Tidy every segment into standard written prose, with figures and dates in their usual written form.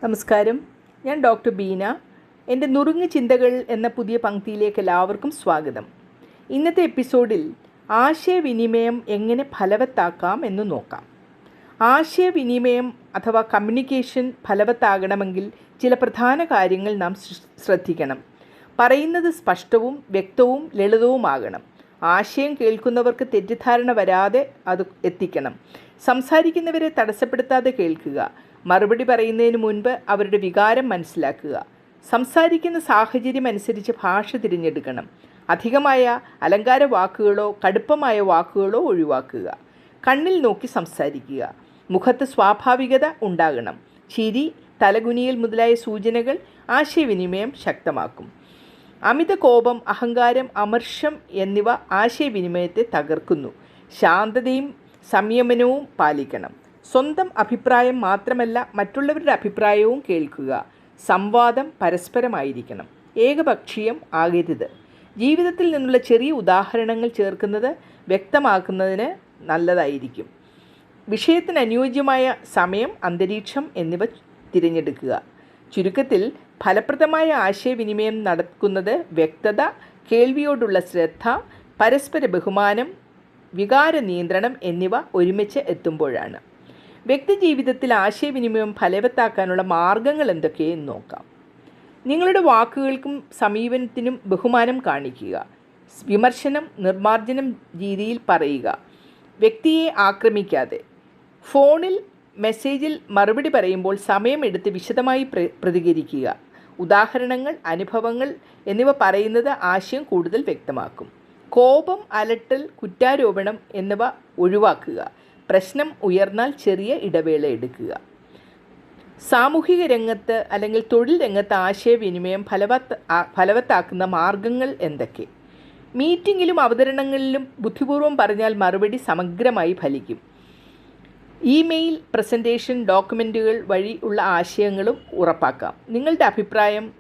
നമസ്കാരം, ഞാൻ ഡോക്ടർ ബീന. എൻ്റെ നുറുങ്ങ് ചിന്തകൾ എന്ന പുതിയ പങ്ക്തിയിലേക്ക് എല്ലാവർക്കും സ്വാഗതം. ഇന്നത്തെ എപ്പിസോഡിൽ ആശയവിനിമയം എങ്ങനെ ഫലവത്താക്കാം എന്ന് നോക്കാം. ആശയവിനിമയം അഥവാ കമ്മ്യൂണിക്കേഷൻ ഫലവത്താകണമെങ്കിൽ ചില പ്രധാന കാര്യങ്ങൾ നാം ശ്രദ്ധിക്കണം. പറയുന്നത് സ്പഷ്ടവും വ്യക്തവും ലളിതവുമാകണം. ആശയം കേൾക്കുന്നവർക്ക് തെറ്റിദ്ധാരണ വരാതെ അത് എത്തിക്കണം. സംസാരിക്കുന്നവരെ തടസ്സപ്പെടുത്താതെ കേൾക്കുക. മറുപടി പറയുന്നതിന് മുൻപ് അവരുടെ വികാരം മനസ്സിലാക്കുക. സംസാരിക്കുന്ന സാഹചര്യം അനുസരിച്ച് ഭാഷ തിരഞ്ഞെടുക്കണം. അധികമായ അലങ്കാര വാക്കുകളോ കടുപ്പമായ വാക്കുകളോ ഒഴിവാക്കുക. കണ്ണിൽ നോക്കി സംസാരിക്കുക. മുഖത്ത് സ്വാഭാവികത ഉണ്ടാകണം. ചിരി, തലകുനിയൽ മുതലായ സൂചനകൾ ആശയവിനിമയം ശക്തമാക്കും. അമിത കോപം, അഹങ്കാരം, അമർഷം എന്നിവ ആശയവിനിമയത്തെ തകർക്കുന്നു. ശാന്തതയും സംയമനവും പാലിക്കണം. സ്വന്തം അഭിപ്രായം മാത്രമല്ല, മറ്റുള്ളവരുടെ അഭിപ്രായവും കേൾക്കുക. സംവാദം പരസ്പരമായിരിക്കണം. ഏകപക്ഷീയം ആകരുത്. ജീവിതത്തിൽ നിന്നുള്ള ചെറിയ ഉദാഹരണങ്ങൾ ചേർക്കുന്നത് വ്യക്തമാക്കുന്നതിന് നല്ലതായിരിക്കും. വിഷയത്തിന് അനുയോജ്യമായ സമയം, അന്തരീക്ഷം എന്നിവ തിരഞ്ഞെടുക്കുക. ചുരുക്കത്തിൽ, ഫലപ്രദമായ ആശയവിനിമയം നടക്കുന്നത് വ്യക്തത, കേൾവിയോടുള്ള ശ്രദ്ധ, പരസ്പര ബഹുമാനം, വികാര നിയന്ത്രണം എന്നിവ ഒരുമിച്ച് എത്തുമ്പോഴാണ്. വ്യക്തിജീവിതത്തിൽ ആശയവിനിമയം ഫലവത്താക്കാനുള്ള മാർഗങ്ങൾ എന്തൊക്കെയെന്ന് നോക്കാം. നിങ്ങളുടെ വാക്കുകൾക്കും സമീപനത്തിനും ബഹുമാനം കാണിക്കുക. വിമർശനം നിർമ്മാർജ്ജനം രീതിയിൽ പറയുക. വ്യക്തിയെ ആക്രമിക്കാതെ. ഫോണിൽ മെസ്സേജിൽ മറുപടി പറയുമ്പോൾ സമയമെടുത്ത് വിശദമായി പ്രതികരിക്കുക. ഉദാഹരണങ്ങൾ, അനുഭവങ്ങൾ എന്നിവ പറയുന്നത് ആശയം കൂടുതൽ വ്യക്തമാക്കും. കോപം, അലട്ടൽ, കുറ്റാരോപണം എന്നിവ ഒഴിവാക്കുക. പ്രശ്നം ഉയർന്നാൽ ചെറിയ ഇടവേള എടുക്കുക. സാമൂഹിക രംഗത്ത് അല്ലെങ്കിൽ തൊഴിൽ രംഗത്ത് ആശയവിനിമയം ഫലവത്താക്കുന്ന മാർഗങ്ങൾ എന്തൊക്കെ? മീറ്റിങ്ങിലും അവതരണങ്ങളിലും ബുദ്ധിപൂർവ്വം പറഞ്ഞാൽ മറുപടി സമഗ്രമായി ഫലിക്കും. ഇമെയിൽ, പ്രസൻറ്റേഷൻ, ഡോക്യുമെൻറ്റുകൾ വഴി ഉള്ള ആശയങ്ങളും ഉറപ്പാക്കാം. നിങ്ങളുടെ അഭിപ്രായം,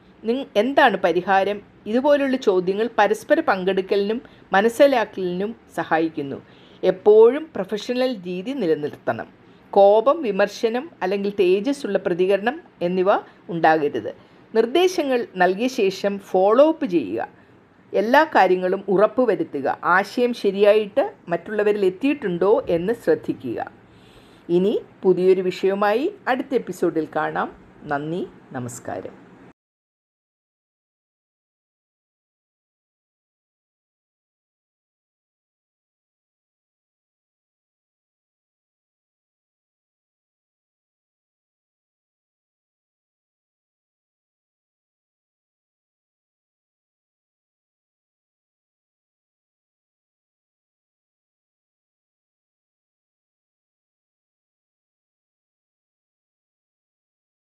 എന്താണ് പരിഹാരം, ഇതുപോലുള്ള ചോദ്യങ്ങൾ പരസ്പര പങ്കെടുക്കലിനും മനസ്സിലാക്കലിനും സഹായിക്കുന്നു. എപ്പോഴും പ്രൊഫഷണൽ രീതി നിലനിർത്തണം. കോപം, വിമർശനം അല്ലെങ്കിൽ തേജസ്സുള്ള പ്രതികരണം എന്നിവ ഉണ്ടാകരുത്. നിർദ്ദേശങ്ങൾ നൽകിയ ശേഷം ഫോളോ അപ്പ് ചെയ്യുക. എല്ലാ കാര്യങ്ങളും ഉറപ്പുവരുത്തുക. ആശയം ശരിയായിട്ട് മറ്റുള്ളവരിൽ എത്തിയിട്ടുണ്ടോ എന്ന് ശ്രദ്ധിക്കുക. ഇനി പുതിയൊരു വിഷയവുമായി അടുത്ത എപ്പിസോഡിൽ കാണാം. നന്ദി, നമസ്കാരം.